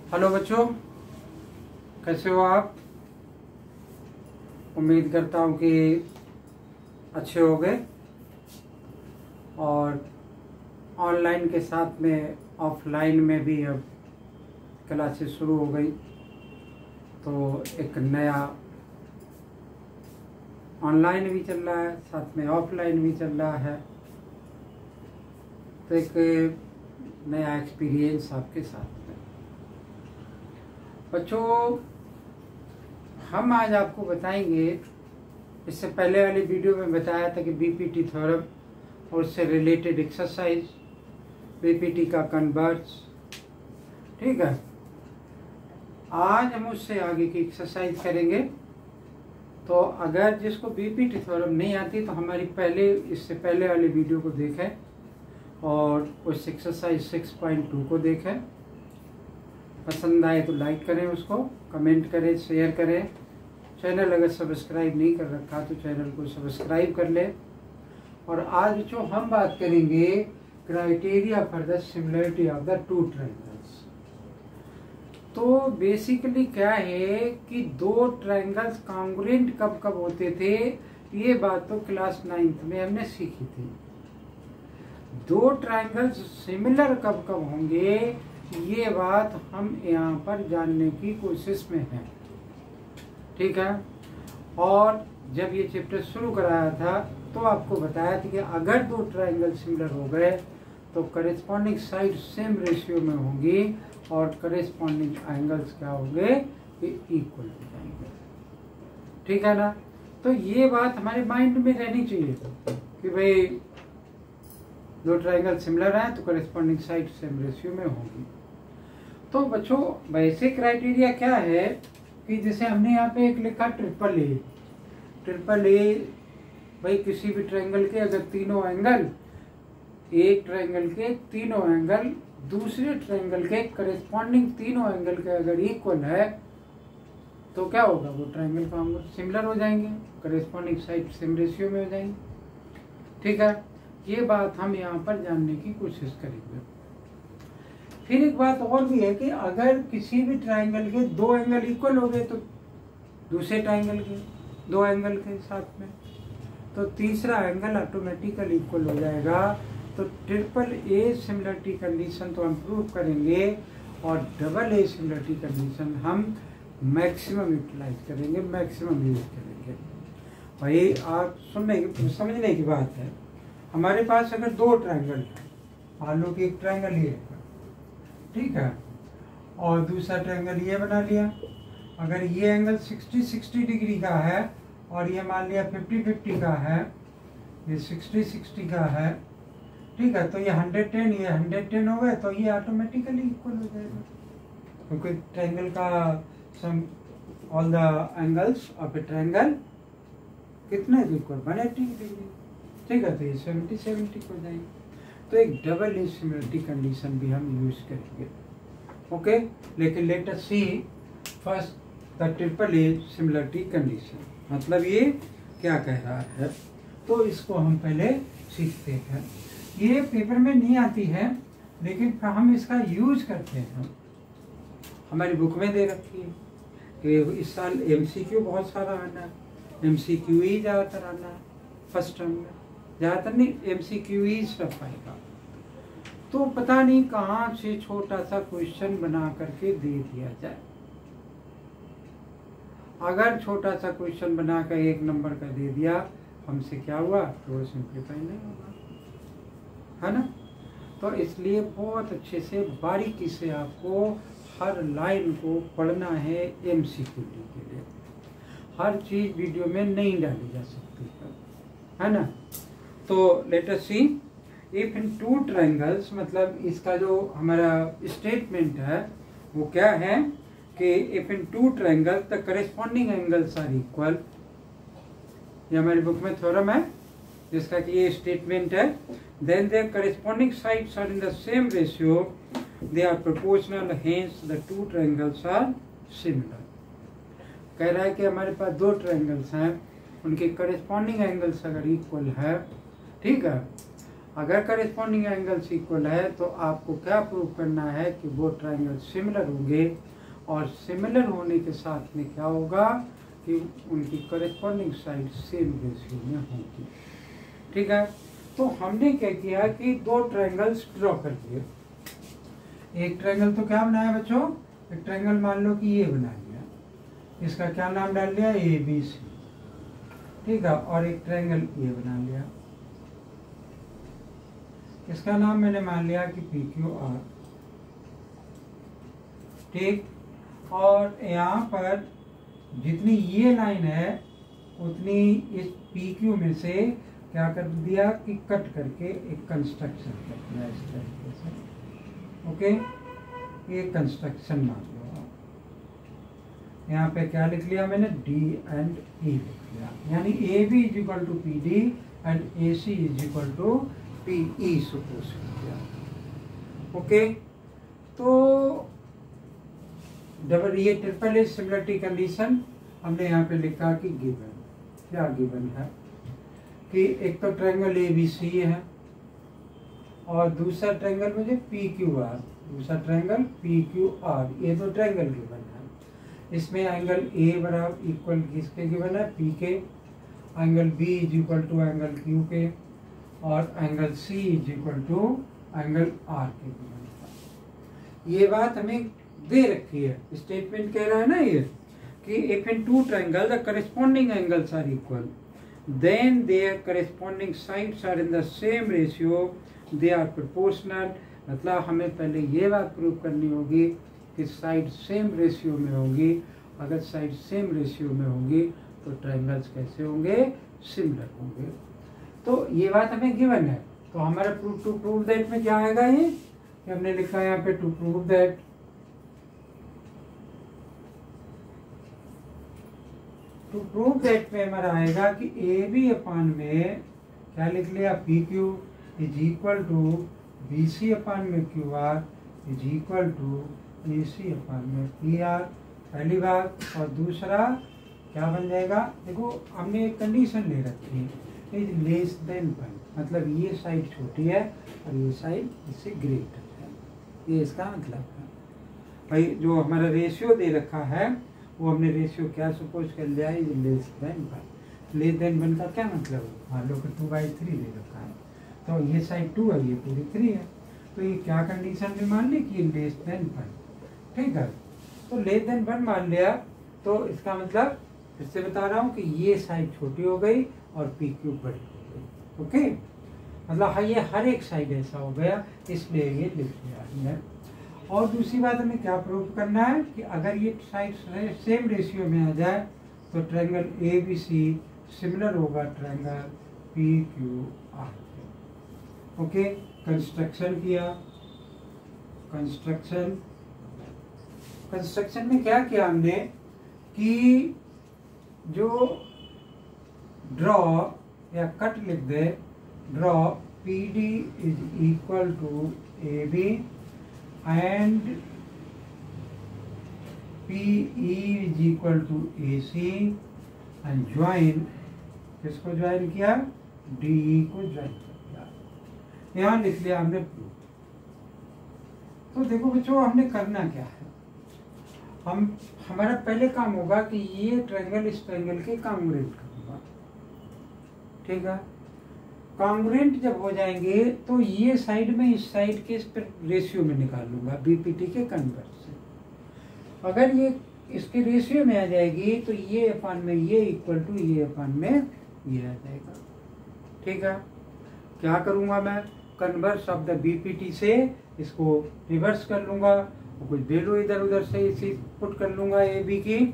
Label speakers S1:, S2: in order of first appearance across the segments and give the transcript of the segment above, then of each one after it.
S1: Hello बच्चों, कैसे हो आप। उम्मीद करता हूँ कि अच्छे होंगे। और ऑनलाइन के साथ में ऑफलाइन में भी अब क्लासेस शुरू हो गई, तो एक नया ऑनलाइन भी चल रहा है, साथ में ऑफलाइन भी चल रहा है, तो एक नया एक्सपीरियंस आपके साथ में। बच्चों, हम आज आपको बताएंगे, इससे पहले वाली वीडियो में बताया था कि बीपीटी थ्योरम और उससे रिलेटेड एक्सरसाइज, बीपीटी का कन्वर्स, ठीक है। आज हम उससे आगे की एक्सरसाइज करेंगे। तो अगर जिसको बीपीटी थ्योरम नहीं आती तो हमारी इससे पहले वाली वीडियो को देखें और उस एक्सरसाइज 6.2 को देखें। पसंद आए तो लाइक करें, उसको कमेंट करें, शेयर करें। चैनल अगर सब्सक्राइब नहीं कर रखा तो चैनल को सब्सक्राइब कर लें। और आज जो हम बात करेंगे, criteria for the similarity of the two triangles. तो बेसिकली क्या है कि दो ट्रायंगल्स कॉन्ग्रुएंट कब कब होते थे, ये बात तो क्लास 9th में हमने सीखी थी। दो ट्रायंगल्स सिमिलर कब कब होंगे, ये बात हम यहाँ पर जानने की कोशिश में हैं, ठीक है। और जब ये चैप्टर शुरू कराया था तो आपको बताया था कि अगर दो ट्रायंगल सिमिलर हो गए तो करेस्पॉन्डिंग साइड सेम रेशियो में होंगी और करेस्पॉन्डिंग एंगल्स क्या होंगे, ये इक्वल हो जाएंगे, ठीक है ना। तो ये बात हमारे माइंड में रहनी चाहिए कि भाई दो ट्रायंगल सिमिलर हैं तो करेस्पॉन्डिंग साइड सेम रेशियो में होंगी। तो बच्चों, वैसे क्राइटेरिया क्या है कि जैसे हमने यहाँ पे एक लिखा ट्रिपल ए। भाई किसी भी ट्रायंगल के अगर तीनों एंगल, एक ट्रायंगल के तीनों एंगल दूसरे ट्रायंगल के करेस्पॉन्डिंग तीनों एंगल के अगर इक्वल है तो क्या होगा, वो ट्रायंगल का एंगल सिमिलर हो जाएंगे, करेस्पॉन्डिंग साइड सेम रेशियो में हो जाएंगे, ठीक है। ये बात हम यहाँ पर जानने की कोशिश करेंगे। फिर एक बात और भी है कि अगर किसी भी ट्रायंगल के दो एंगल इक्वल हो गए तो दूसरे ट्रायंगल के दो एंगल के साथ में तो तीसरा एंगल ऑटोमेटिकली इक्वल हो जाएगा। तो ट्रिपल ए सिमिलरिटी कंडीशन तो हम प्रूव करेंगे और डबल ए सिमिलरिटी कंडीशन हम मैक्सिमम यूटिलाइज करेंगे, मैक्सिमम यूज करेंगे। भाई आप समझने की बात है, हमारे पास अगर दो ट्रायंगल है, मान लो कि एक ट्रायंगल ये है, ठीक है, और दूसरा ट्रायंगल ये बना लिया। अगर ये एंगल 60 डिग्री का है और ये मान लिया 50 का है, ये 60 का है, ठीक है, तो ये 110 ये 110 हो गए तो ये ऑटोमेटिकली इक्वल हो जाएगा, क्योंकि ट्रायंगल का sum all the angles of a triangle कितने इक्वल 180 डिग्री, ठीक है, तो ये 70 हो जाएंगे। तो एक डबल ए सिमिलरिटी कंडीशन भी हम यूज करेंगे, ओके। लेकिन let us see first the triple A similarity condition, मतलब ये क्या कह रहा है, तो इसको हम पहले सीखते हैं। ये पेपर में नहीं आती है लेकिन हम इसका यूज करते हैं, हमारी बुक में दे रखी है कि इस साल MCQ बहुत सारा आना है, MCQ ही ज़्यादातर आना है फर्स्ट टर्म में, ज़्यादातर नहीं, MCQ ही स्टफ आएगा। तो पता नहीं कहाँ से छोटा सा क्वेश्चन बना करके दे दिया जाए। अगर छोटा सा क्वेश्चन बना कर 1 नंबर का दे दिया, हमसे क्या हुआ, तो वो सिंप्लीफाई नहीं होगा, है ना। तो इसलिए बहुत अच्छे से बारीकी से आपको हर लाइन को पढ़ना है MCQ के लिए। हर चीज़ वीडियो में नहीं डाली जा सकती है ना। तो late us see if in two triangles, मतलब इसका जो हमारा स्टेटमेंट है वो क्या है कि if in two triangles the corresponding angles are equal, ये हमारी बुक में थ्योरम है जिसका कि ये स्टेटमेंट है, then there corresponding sides are in the same ratio, they are proportional, hence the two triangles are similar. कह रहा है कि हमारे पास दो ट्रायंगल्स हैं, उनके करेस्पॉन्डिंग एंगल्स अगर इक्वल है, ठीक है, अगर करेस्पॉन्डिंग एंगल्स इक्वल है तो आपको क्या प्रूव करना है कि वो ट्राइंगल सिमिलर होंगे, और सिमिलर होने के साथ में क्या होगा कि उनकी करेस्पॉन्डिंग साइड सेम रेशियो में होगी। ठीक है, तो हमने क्या किया कि दो ट्राइंगल्स ड्रॉ कर दिए। एक ट्राइंगल तो क्या बनाया बच्चों, एक ट्राइंगल मान लो कि ये बना लिया, इसका क्या नाम डाल लिया, ABC। ठीक है, और एक ट्राइंगल ये बना लिया, इसका नाम मैंने मान लिया कि PQR। ठीक, और यहाँ पर जितनी ये लाइन है उतनी इस PQ में से क्या कर दिया कि कट करके एक कंस्ट्रक्शन कर दिया इस तरीके से। ओके, ये कंस्ट्रक्शन मान लो आप। यहाँ पे क्या लिख लिया मैंने, D and E लिख लिया, यानी AB is equal to PD and AC is equal to PE suppose किया। ओके, तो डबल ये ट्रिपल एज सिमिलरिटी कंडीशन हमने यहाँ पे लिखा कि गिवन, क्या गिवन है कि एक तो ट्रायंगल ABC है और दूसरा ट्रायंगल मुझे PQR, दूसरा ट्रायंगल PQR, ये दो ट्रायंगल गिवन है। इसमें एंगल A बराबर इक्वल किसके गिवन है, P के, angle B is equal to angle Q के, और angle C is equal to angle R के गिवन है। ये बात हमें दे रखी है, स्टेटमेंट कह रहा है ना ये कि if in two triangle the corresponding angles are equal then there corresponding sides are in the same ratio, they are proportional. मतलब हमें पहले ये बात प्रूव करनी होगी कि साइड सेम रेशियो में होंगी। अगर साइड सेम रेशियो में होंगी तो ट्रायंगल्स कैसे होंगे, सिमिलर होंगे। तो ये बात हमें गिवन है। तो हमारा प्रूव टू प्रूव दैट में क्या आएगा, ये कि हमने लिखा है यहाँ पे to prove that, to prove that में हमारा आएगा कि AB अपान में क्या लिख लिया, PQ is equal to BC upon में QR is equal to AC upon में PR, पहली बात। और दूसरा क्या बन जाएगा, देखो हमने एक कंडीशन ले रखी है, इज लेस देन 1, मतलब ये साइड छोटी है और ये साइड इससे ग्रेटर है, ये इसका मतलब है। भाई जो हमारा रेशियो दे रखा है वो हमने रेशियो क्या सपोज कर लिया है, लेस देन 1। लेस देन 1 का क्या मतलब है, मान लो कि 2/3 दे रखा है, तो ये साइड 2 है, ये पूरी 3 है, तो ये क्या कंडीशन में मान ली कि लेस देन 1। ठीक है, तो लेस देन 1 मान लिया, तो इसका मतलब फिर से बता रहा हूँ कि ये साइड छोटी हो गई और PQ बड़ी हो गई। ओके, मतलब ये हर एक साइड ऐसा हो गया, इसलिए ये लिख लिया हमने। और दूसरी बात हमें क्या प्रूव करना है कि अगर ये साइड सेम रेशियो में आ जाए तो ट्रायंगल ABC सिमिलर होगा ट्रायंगल PQR। ओके, कंस्ट्रक्शन किया, कंस्ट्रक्शन में क्या किया हमने कि जो ड्रॉ या कट लिख दे, draw PD is equal to AB and PE is equal to AC and join, किसको ज्वाइन किया, DE को ज्वाइन कर दिया, यहाँ लिख लिया हमने प्रूफ। तो देखो बच्चों हमने करना क्या है, हमारा पहले काम होगा कि ये ट्रायंगल इस ट्रायंगल के कॉन्ग्रुएंट करूंगा। ठीक है, कॉन्ग्रुएंट जब हो जाएंगे तो ये साइड में इस साइड के इस पर रेशियो में निकाल लूंगा BPT के कन्वर्ट से। अगर ये इसके रेशियो में आ जाएगी तो ये अपान में ये इक्वल टू ये अपान में ये आ जाएगा। ठीक है, क्या करूंगा मैं, कन्वर्स ऑफ द BPT से इसको रिवर्स कर लूंगा, कुछ वैल्यू इधर उधर से इसी पुट कर लूंगा AB की,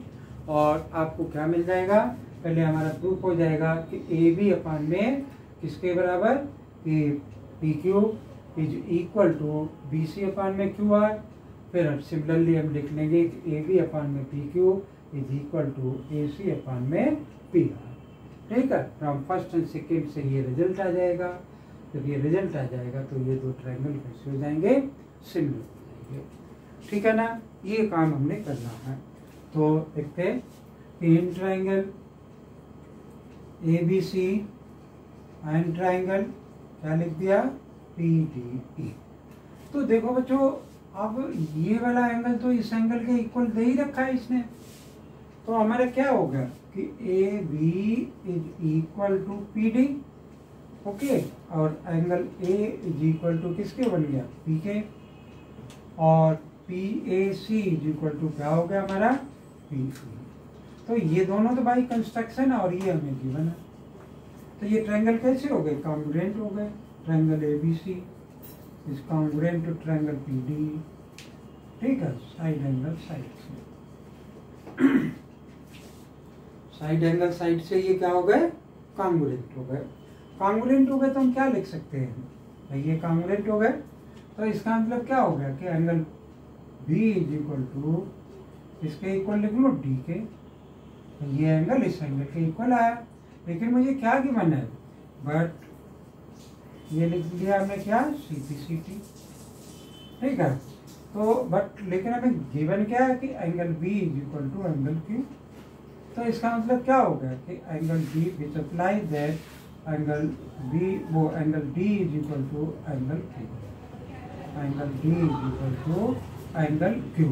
S1: और आपको क्या मिल जाएगा, पहले हमारा प्रूफ हो जाएगा कि AB अपान में किसके बराबर, कि PQ is equal to BC upon में QR। फिर सिमिलरली हम लिख लेंगे कि AB अपान में PQ is equal to AC upon में PR। ठीक है, फ्रॉम फर्स्ट एंड सेकेंड से ये रिजल्ट आ जाएगा। जब ये रिजल्ट आ जाएगा तो ये दो ट्रायंगल कैसे हो जाएंगे, सिमिलर हो जाएंगे। ठीक है ना, ये काम हमने करना है। तो देखते हैं in triangle ABC and triangle क्या लिख दिया, PDE। तो देखो बच्चों, अब ये वाला एंगल तो इस एंगल के इक्वल दे ही रखा है इसने, तो हमारा क्या होगा कि AB is equal to PD, okay, और angle A is equal to किसके बन गया, PK, और PAC इज इक्वल टू क्या हो गया हमारा, PE। तो ये दोनों तो भाई कंस्ट्रक्शन है और ये हमें गिवन है, तो ये ट्रायंगल कैसे हो गए, कॉन्ग्रुएंट हो गए। Triangle ABC is congruent to triangle PDE, ठीक है, साइड एंगल साइड से साइड एंगल साइड से ये क्या हो गए, कॉन्ग्रुएंट हो गए। कॉन्ग्रुएंट हो गए तो हम क्या लिख सकते हैं भाई, ये कॉन्ग्रुएंट हो गए, तो इसका मतलब क्या हो गया कि angle B is equal to इसके इक्वल लिख लो DK, ये एंगल इस एंगल के इक्वल आया। लेकिन मुझे क्या गिवन है, बट ये लिख दिया हमने क्या, CPCT, ठीक है। तो बट लेकिन हमें गिवन क्या है कि angle B is equal to angle Q, तो इसका मतलब क्या हो गया कि angle B which apply that angle B, वो angle D is equal to angle Q, angle D is equal to angle Q।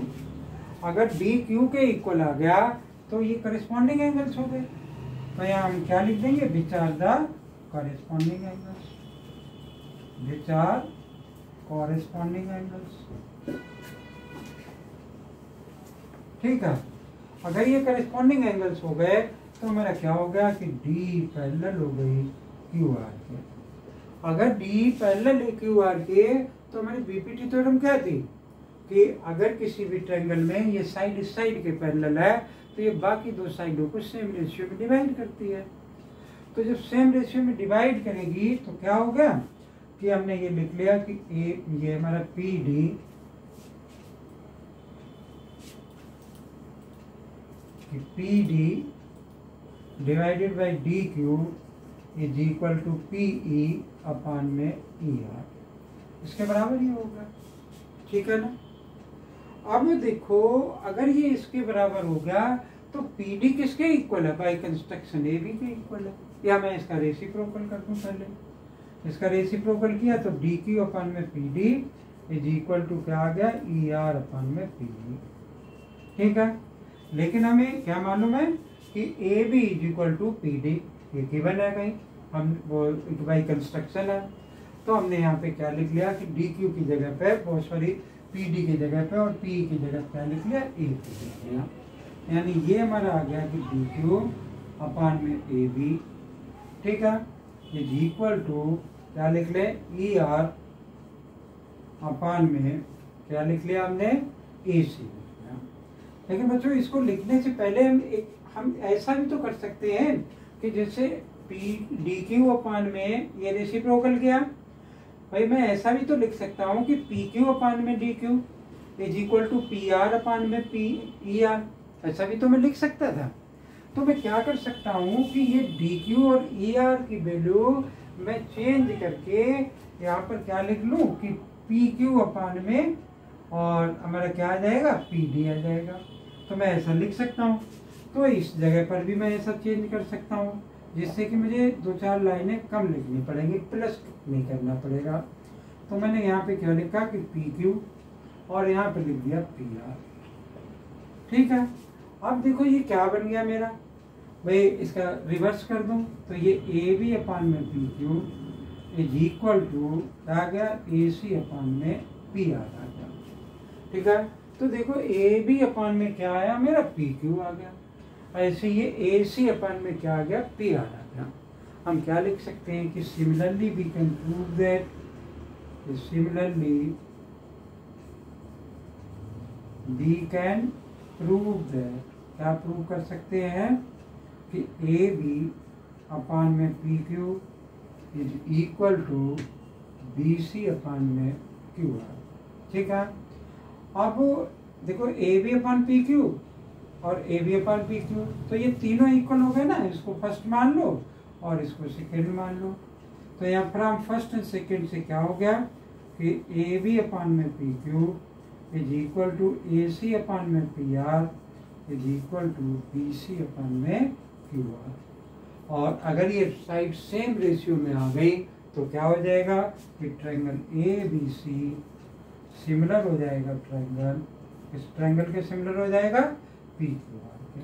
S1: अगर D Q के इक्वल आ गया तो ये करेस्पॉन्डिंग एंगल्स हो गए, तो यहाँ हम क्या लिख देंगे, which are the corresponding angles, which are corresponding angles, ठीक है। अगर ये करेस्पॉन्डिंग एंगल्स हो गए तो हमारा क्या हो गया कि D पैरेलल हो गई QR के। अगर D पैरेलल है QR के तो हमारी BPT थ्योरम क्या थी कि अगर किसी भी ट्रायंगल में ये साइड इस साइड के पैरेलल है तो ये बाकी दो साइडों को सेम रेशियो में डिवाइड करती है। तो जब सेम रेशियो में डिवाइड करेगी तो क्या हो गया कि हमने ये लिख लिया कि ये हमारा PD divided by DQ is equal to PE upon में ER, इसके बराबर ही होगा, ठीक है ना। अब देखो अगर ये इसके बराबर हो गया तो PD किसके इक्वल है, बाई कंस्ट्रक्शन AB के इक्वल है, या मैं इसका रेसिप्रोकल कर दूं, पहले इसका रेसिप्रोकल किया तो DQ अपान में PD इज इक्वल टू क्या आ गया, ER अपान में PE, ठीक है। लेकिन हमें क्या मालूम है कि AB is equal to PD, ये गिवन है कहीं, हम वो बाई कंस्ट्रक्शन है, तो हमने यहाँ पे क्या लिख लिया कि DQ की जगह पे, बहुत सॉरी PD की जगह पे और PE की जगह पे क्या लिख लिया, A लिख लिया, यानी ये हमारा आ गया कि DQ अपान में AB, ठीक है, इज इक्वल टू क्या लिख ले, ER अपान में क्या लिख लिया हमने, AC। लेकिन बच्चों इसको लिखने से पहले हम ऐसा भी तो कर सकते हैं कि जैसे DQ अपान में ये रेसिप्रोकल किया, भाई मैं ऐसा भी तो लिख सकता हूँ कि PQ अपान में DQ is equal to PR upon में ER, ऐसा भी तो मैं लिख सकता था। तो मैं क्या कर सकता हूँ कि ये DQ और ER की वैल्यू मैं चेंज करके यहाँ पर क्या लिख लूँ कि PQ अपान में और हमारा क्या आ जाएगा, PD आ जाएगा, तो मैं ऐसा लिख सकता हूँ। तो इस जगह पर भी मैं ऐसा चेंज कर सकता हूँ जिससे कि मुझे 2-4 लाइनें कम लिखनी पड़ेंगी, प्लस नहीं करना पड़ेगा। तो मैंने यहाँ पे क्या लिखा कि PQ और यहाँ पे लिख दिया PR, ठीक है। अब देखो ये क्या बन गया मेरा, भाई इसका रिवर्स कर दूं तो ये AB अपान में PQ इज इक्वल टू क्या गया, AC अपान में PR आ गया, ठीक है। तो देखो AB अपान में क्या आया मेरा, PQ आ गया, ऐसे ये AC अपान में क्या आ गया, PR आ गया। हम क्या लिख सकते हैं कि similarly we can prove that, similarly we can prove that, क्या प्रूव कर सकते हैं कि AB अपान में PQ is equal to BC upon में QR, ठीक है। अब देखो AB अपान PQ और AB अपान PQ, तो ये तीनों इक्वल हो गए ना, इसको फर्स्ट मान लो और इसको सेकेंड मान लो। तो यहाँ फ्रॉम फर्स्ट एंड सेकेंड से क्या हो गया कि AB अपान में PQ is equal to AC upon में PR is equal to BC upon में QR। और अगर ये साइड सेम रेशियो में आ गई तो क्या हो जाएगा कि ट्रायंगल ABC सिमिलर हो जाएगा ट्रायंगल, इस ट्रायंगल के सिमिलर हो जाएगा PQR के।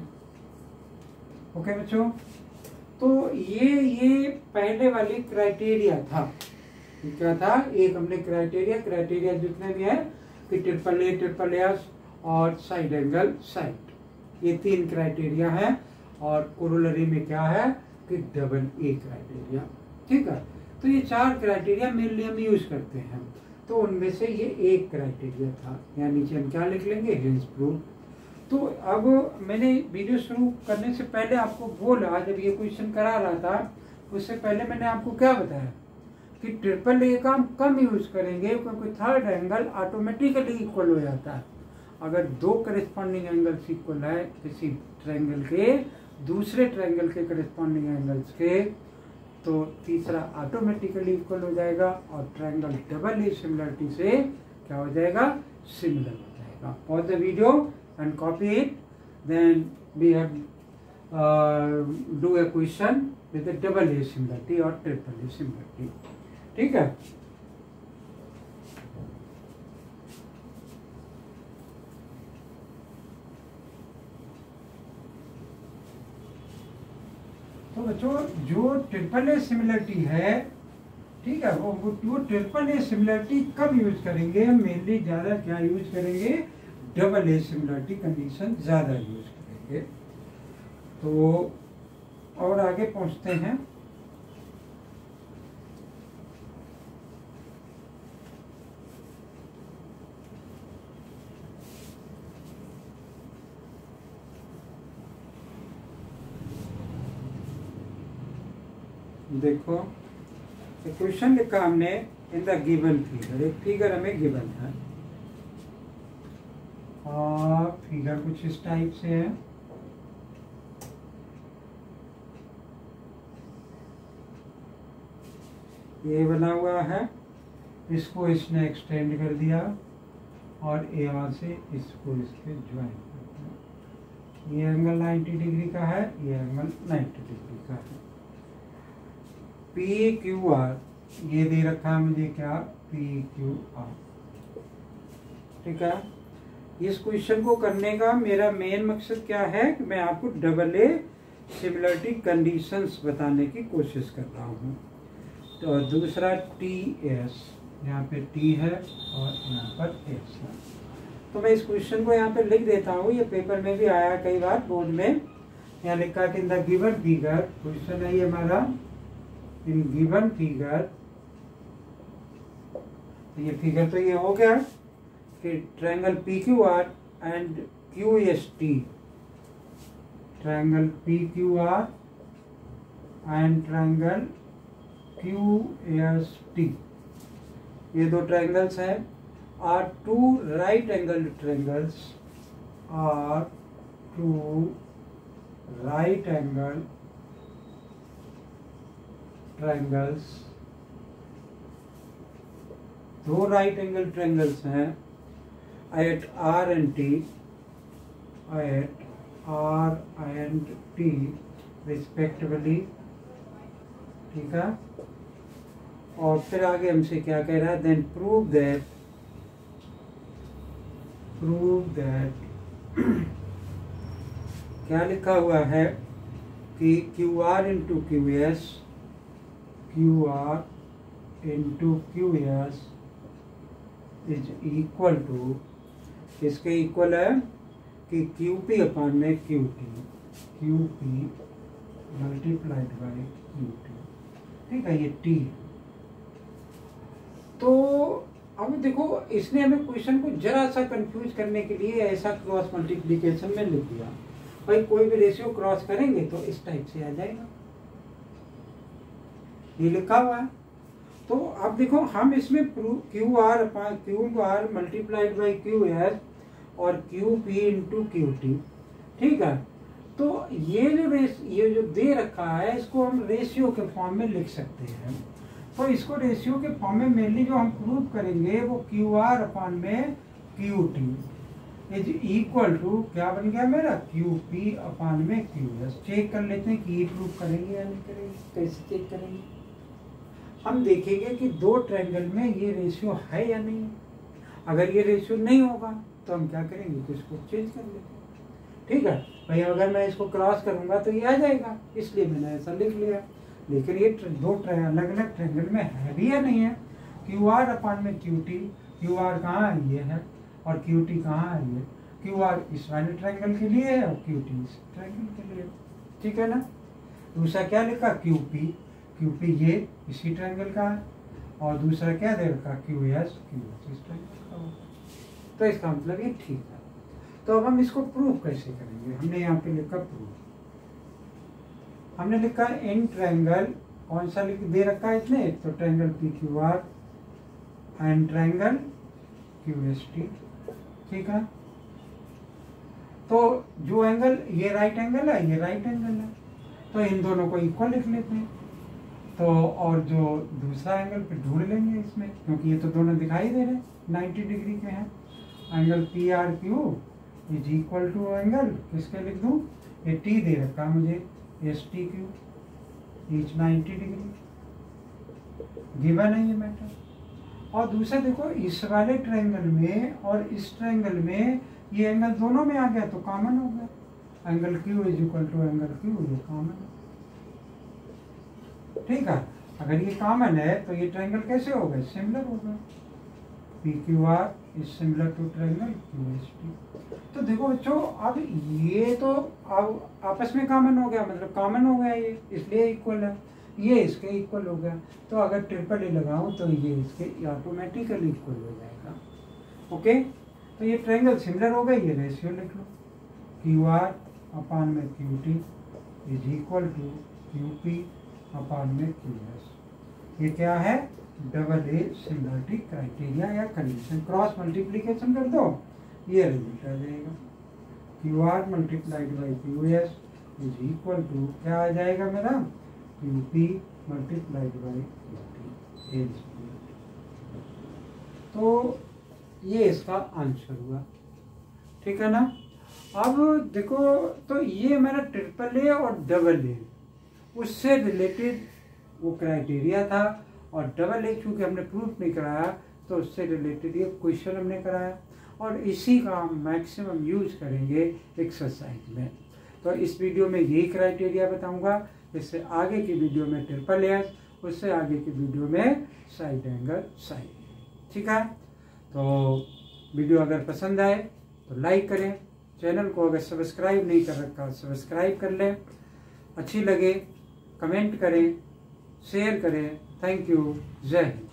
S1: ओके बच्चों, तो ये पहले वाली क्राइटेरिया था। क्या था? एक हमने क्राइटेरिया जितने भी है कि ट्रिपल एस और साइड एंगल साइड, ये 3 क्राइटेरिया है। और कोरोलरी में क्या है कि डबल ए क्राइटेरिया। ठीक है, तो ये 4 क्राइटेरिया मेनली हम यूज करते हैं, तो उनमें से ये एक क्राइटेरिया था। यहाँ नीचे हम क्या लिख लेंगे? Hinge proof. तो अब मैंने वीडियो शुरू करने से पहले आपको बोला, जब ये क्वेश्चन करा रहा था उससे पहले मैंने आपको क्या बताया कि ट्रिपल ए का हम कम यूज करेंगे, क्योंकि थर्ड एंगल ऑटोमेटिकली इक्वल हो जाता है। अगर 2 करेस्पॉन्डिंग एंगल्स इक्वल है किसी ट्रायंगल के दूसरे ट्रायंगल के करेस्पॉन्डिंग एंगल्स के, तो तीसरा ऑटोमेटिकली इक्वल हो जाएगा और ट्रायंगल डबल ए सिमिलरिटी से क्या हो जाएगा? सिमिलर हो जाएगा। Pause the video and copy it, then we have do a question with a double A similarity or triple A similarity। ठीक है, तो बच्चों जो ट्रिपल ए सिमिलरिटी है, ठीक है, वो ट्रिपल ए सिमिलरिटी कब यूज करेंगे? मेनली ज्यादा क्या यूज करेंगे? डबल ए सिमिलरिटी कंडीशन ज्यादा यूज करेंगे। तो और आगे पहुंचते हैं। देखो क्वेश्चन लिखा हमने इन द गिवन फिगर, एक फिगर हमें गिवन है और फिगर कुछ इस टाइप से है। ये बना हुआ है, इसको इसने एक्सटेंड कर दिया और यहाँ से इसको इसके ज्वाइन कर दिया। ये एंगल 90 डिग्री का है, ये एंगल 90 डिग्री का है। PQR ये दे रखा है मुझे, क्या? PQR। ठीक है, इस क्वेश्चन को करने का मेरा मेन मकसद क्या है कि मैं आपको डबल ए सिमिलरिटी कंडीशंस बताने की कोशिश कर रहा हूँ। तो दूसरा TS, यहाँ पे T है और यहाँ पर S है। तो मैं इस क्वेश्चन को यहाँ पे लिख देता हूँ, ये पेपर में भी आया कई बार बोर्ड में। यहाँ लिखा कि in the given figure, question है ये हमारा, इन गिवन फिगर, ये फिगर तो ये हो गया कि triangle PQR and QST, triangle PQR and triangle QST, ये 2 ट्रायंगल्स हैं, are 2 right angle triangles, are 2 right angle triangles, 2 right angle triangles हैं at R and T, at R and T respectively। ठीक है, और फिर आगे हमसे क्या कह रहा है? देन प्रूव दैट क्या लिखा हुआ है कि QR into QS, QR into QS is equal to, इसके इक्वल है कि QP अपॉन में QT, QP multiplied by QT। ठीक है, ये T। तो अब देखो, इसने हमें क्वेश्चन को जरा सा कंफ्यूज करने के लिए ऐसा क्रॉस मल्टीप्लिकेशन में लिख दिया। भाई कोई भी रेशियो क्रॉस करेंगे तो इस टाइप से आ जाएगा, ये लिखा हुआ है। तो अब देखो, हम इसमें QR मल्टीप्लाइड बाई QS और QP इंटू QT। ठीक है, तो ये जो दे रखा है इसको हम रेशियो के फॉर्म में लिख सकते हैं। तो इसको रेशियो के फॉर्म में मेनली जो हम प्रूव करेंगे वो QR अपॉन में QT इज इक्वल टू क्या बन गया मेरा? QP अपॉन में QS। चेक कर लेते हैं कि ये प्रूव करेंगे या नहीं करेंगे। कैसे चेक करेंगे? हम देखेंगे कि दो ट्रायंगल में ये रेशियो है या नहीं है। अगर ये रेशियो नहीं होगा तो हम क्या करेंगे कि इसको चेंज कर लेंगे। ठीक है भाई, अगर मैं इसको क्रॉस करूंगा तो ये आ जाएगा, इसलिए मैंने ऐसा लिख लिया। लेकिन ये दो अलग अलग ट्रायंगल में है भी या नहीं है। क्यू आर अपान में क्यू टी, क्यू आर कहाँ है ये है और क्यू टी कहाँ है ये। क्यू आर इस वाले ट्रायंगल के लिए है और क्यू टी इस ट्रायंगल के लिए। ठीक है ना। दूसरा क्या लिखा, क्यू पी, क्यू पी ये इसी ट्रायंगल का है और दूसरा क्या दे रखा, क्यू एस, क्यू एस इस ट्रायंगल का। तो इसका मतलब ये ठीक है। तो अब हम इसको प्रूव कैसे करेंगे। हमने यहाँ पे लिखा प्रूफ, हमने लिखा इन ट्रायंगल, कौन सा लिख दे रखा है इसने, एक तो triangle P Q are and triangle Q S T. ठीक है, तो जो एंगल ये राइट एंगल है, ये राइट एंगल है, तो इन दोनों को इक्वल लिख लेते हैं। तो और जो दूसरा एंगल फिर ढूंढ लेंगे इसमें, क्योंकि ये तो दोनों दिखाई दे रहे हैं 90 डिग्री के हैं। Angle P R Q is equal to angle किसके लिख दूं, ये टी दे रखा मुझे, S T Q is 90 degree, given है ये मैटर। और दूसरा देखो, इस वाले ट्रायंगल में और इस ट्रायंगल में ये एंगल दोनों में आ गया तो कॉमन हो गया, angle Q is equal to angle Q, ये कॉमन है। ठीक है, अगर ये कॉमन है तो ये ट्रायंगल कैसे हो गए, सिमिलर हो गए। P Q R is similar to triangle Q S T. तो देखो बच्चों, अब ये तो अब आपस में कॉमन हो गया, मतलब कॉमन हो गया ये, इसलिए इक्वल है, ये इसके इक्वल हो गया। तो अगर ट्रिपल ए लगाऊं तो ये इसके ऑटोमेटिकली इक्वल हो जाएगा। ओके, तो ये ट्रायंगल सिमिलर हो गए, ये रेशियो लिख लो, क्यू आर अपान में Q T is equal to Q P upon में क्यू एस। ये क्या है, डबल ए सिमिलरिटी क्राइटेरिया या कंडीशन। क्रॉस मल्टीप्लीकेशन कर दो, ये रिजल्ट आ जाएगा, Q R multiplied by Q S is equal to क्या आ जाएगा मेरा, Q P multiplied by Q T. तो ये इसका आंसर हुआ। ठीक है ना। अब देखो, तो ये मेरा ट्रिपल ए और डबल ए उससे रिलेटेड वो क्राइटेरिया था, और डबल ए चूंकि हमने प्रूफ नहीं कराया तो उससे रिलेटेड ये क्वेश्चन हमने कराया, और इसी का हम मैक्सिमम यूज करेंगे एक्सरसाइज में। तो इस वीडियो में यही क्राइटेरिया बताऊंगा, इससे आगे की वीडियो में ट्रिपल ए, उससे आगे की वीडियो में साइड एंगल साइड। ठीक है, तो वीडियो अगर पसंद आए तो लाइक करें, चैनल को अगर सब्सक्राइब नहीं कर रखा सब्सक्राइब कर लें, अच्छी लगे कमेंट करें, शेयर करें। थैंक यू, जय हिंद।